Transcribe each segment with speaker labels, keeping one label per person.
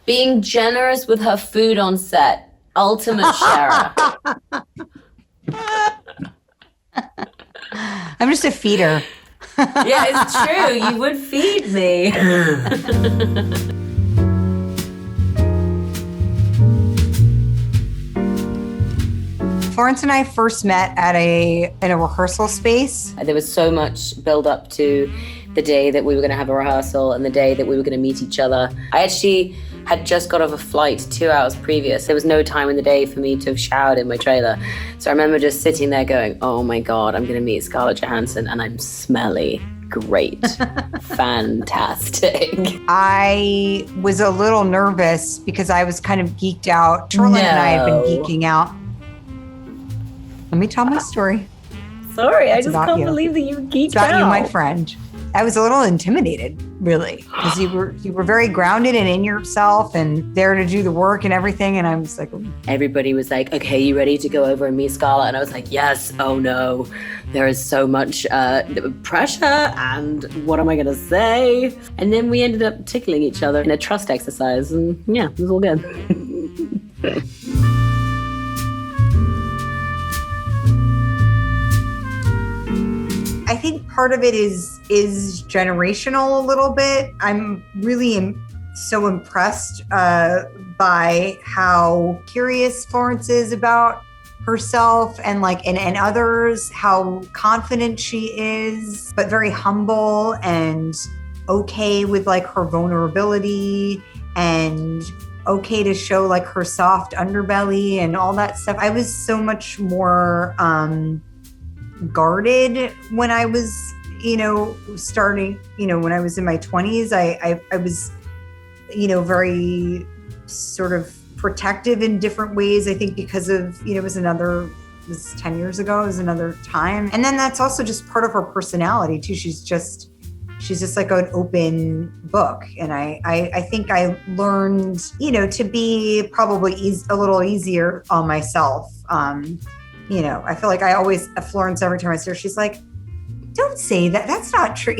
Speaker 1: Being generous with her food on set. Ultimate sharer.
Speaker 2: I'm just a feeder.
Speaker 1: Yeah, it's true. You would feed me.
Speaker 2: Florence and I first met in a rehearsal space.
Speaker 1: There was so much build up to the day that we were going to have a rehearsal and the day that we were going to meet each other. I actually had just got off a flight 2 hours previous. There was no time in the day for me to have showered in my trailer. So I remember just sitting there going, oh my God, I'm going to meet Scarlett Johansson and I'm smelly. Great. Fantastic.
Speaker 2: I was a little nervous because I was kind of geeked out. Sherlyn and I had been geeking out. Let me tell my story.
Speaker 1: Sorry, I just can't believe that you geeked out.
Speaker 2: It's about you, my friend. I was a little intimidated, really, because you were very grounded and in yourself and there to do the work and everything. And I was like,
Speaker 1: everybody was like, okay, you ready to go over and meet Scarlett? And I was like, yes. Oh no, there is so much pressure and what am I going to say? And then we ended up tickling each other in a trust exercise. And yeah, it was all good.
Speaker 2: I think part of it is generational a little bit. I'm really so impressed by how curious Florence is about herself and others, how confident she is, but very humble and okay with her vulnerability and okay to show her soft underbelly and all that stuff. I was so much more guarded when I was, starting, when I was in my 20s. I was, very sort of protective in different ways. I think because of, it was 10 years ago, it was another time. And then that's also just part of her personality too. She's just like an open book. And I think I learned, to be probably a little easier on myself. I feel like I always, Florence, every time I see her, she's like, don't say that. That's not true.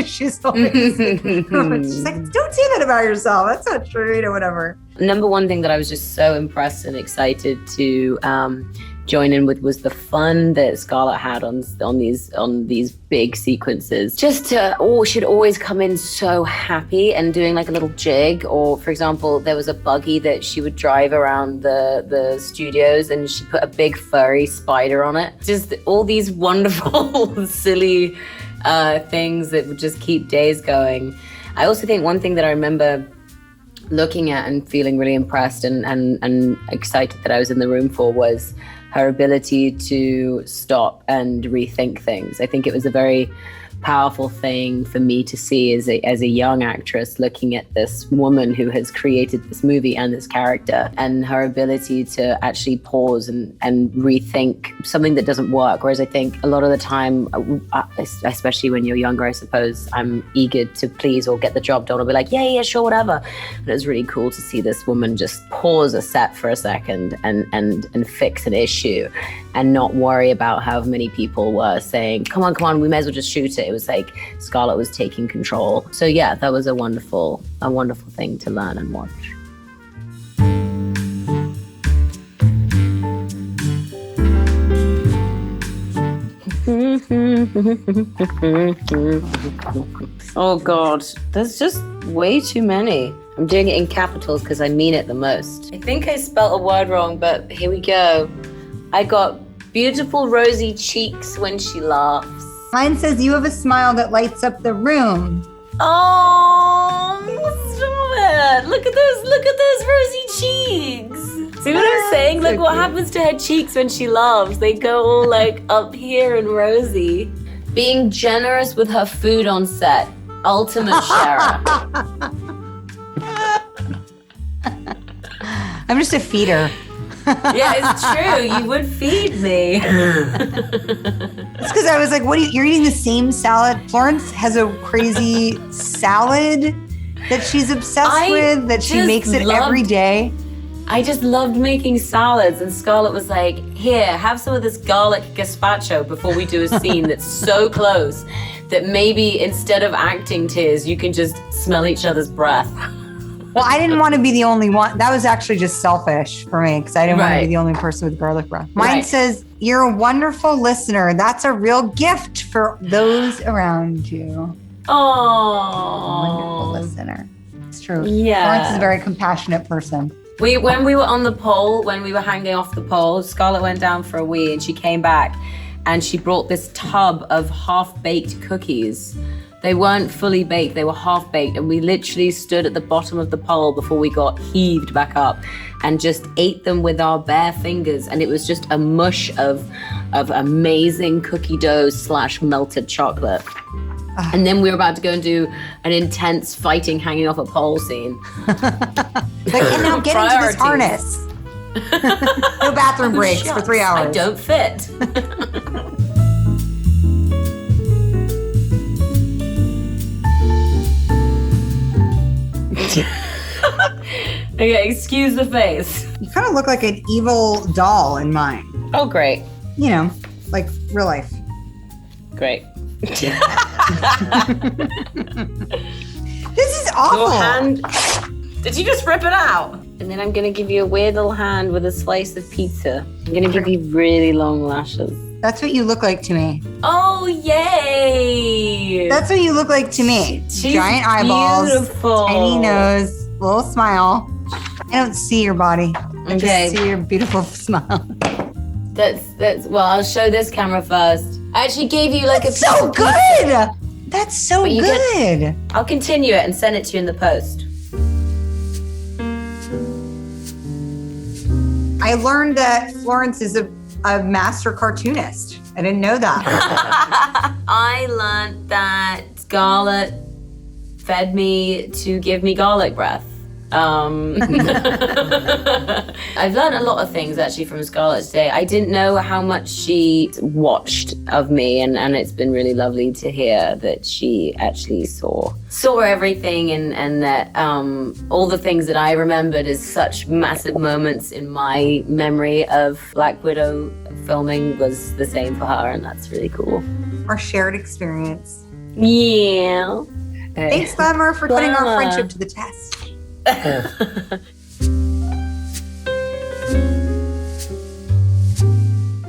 Speaker 2: She's always she's like, don't say that about yourself. That's not true, whatever.
Speaker 1: Number one thing that I was just so impressed and excited to join in with was the fun that Scarlett had on these big sequences. Just she'd always come in so happy and doing a little jig. Or for example, there was a buggy that she would drive around the studios and she put a big furry spider on it. Just all these wonderful, silly things that would just keep days going. I also think one thing that I remember looking at and feeling really impressed and excited that I was in the room for was her ability to stop and rethink things. I think it was a very powerful thing for me to see as a young actress looking at this woman who has created this movie and this character, and her ability to actually pause and rethink something that doesn't work. Whereas I think a lot of the time, especially when you're younger, I suppose, I'm eager to please or get the job done or be like, yeah, sure, whatever. And it was really cool to see this woman just pause a set for a second and fix an issue and not worry about how many people were saying, come on, we may as well just shoot it. It was like Scarlett was taking control. So yeah, that was a wonderful thing to learn and watch. Oh God, there's just way too many. I'm doing it in capitals because I mean it the most. I think I spelt a word wrong, but here we go. I got beautiful rosy cheeks when she laughs.
Speaker 2: Mine says, you have a smile that lights up the room.
Speaker 1: Oh, stop it. Look at those rosy cheeks. See what I'm saying? Look what happens to her cheeks when she laughs. They go all up here and rosy. Being generous with her food on set. Ultimate sharer.
Speaker 2: I'm just a feeder.
Speaker 1: Yeah, it's true. You would feed me.
Speaker 2: It's because I was like, you're eating the same salad? Florence has a crazy salad that she's obsessed with, that she makes it every day.
Speaker 1: I just loved making salads, and Scarlett was like, here, have some of this garlic gazpacho before we do a scene that's so close that maybe instead of acting tears, you can just smell each other's breath.
Speaker 2: Well, I didn't want to be the only one. That was actually just selfish for me because I didn't want to be the only person with garlic breath. Mine says, "You're a wonderful listener. That's a real gift for those around you."
Speaker 1: Oh,
Speaker 2: wonderful listener. It's true.
Speaker 1: Yeah.
Speaker 2: Florence is a very compassionate person.
Speaker 1: When we were on the pole, when we were hanging off the pole, Scarlett went down for a wee and she came back and she brought this tub of half-baked cookies. They weren't fully baked, they were half-baked, and we literally stood at the bottom of the pole before we got heaved back up and just ate them with our bare fingers, and it was just a mush of amazing cookie dough / melted chocolate. And then we were about to go and do an intense fighting hanging off a pole scene.
Speaker 2: Like, and now get into this harness. No bathroom breaks for 3 hours.
Speaker 1: I don't fit. Okay, excuse the face.
Speaker 2: You kind of look like an evil doll in mine.
Speaker 1: Oh, great.
Speaker 2: You know, like real life.
Speaker 1: Great.
Speaker 2: This is awful.
Speaker 1: Your hand. Did you just rip it out? And then I'm going to give you a weird little hand with a slice of pizza. I'm going to give you really long lashes.
Speaker 2: That's what you look like to me.
Speaker 1: Oh, yay!
Speaker 2: That's what you look like to me.
Speaker 1: She's
Speaker 2: giant eyeballs,
Speaker 1: beautiful.
Speaker 2: tiny nose, little smile. I don't see your body. I just see your beautiful smile.
Speaker 1: That's well, I'll show this camera first. I actually gave you like
Speaker 2: That's so good. That's so good.
Speaker 1: I'll continue it and send it to you in the post.
Speaker 2: I learned that Florence is a master cartoonist. I didn't know that.
Speaker 1: I learned that Scarlett fed me to give me garlic breath. I've learned a lot of things actually from Scarlett today. I didn't know how much she watched of me, and it's been really lovely to hear that she actually saw everything, and that all the things that I remembered as such massive moments in my memory of Black Widow filming was the same for her, and that's really cool.
Speaker 2: Our shared experience.
Speaker 1: Yeah.
Speaker 2: Thanks, Glamour, for putting our friendship to the test.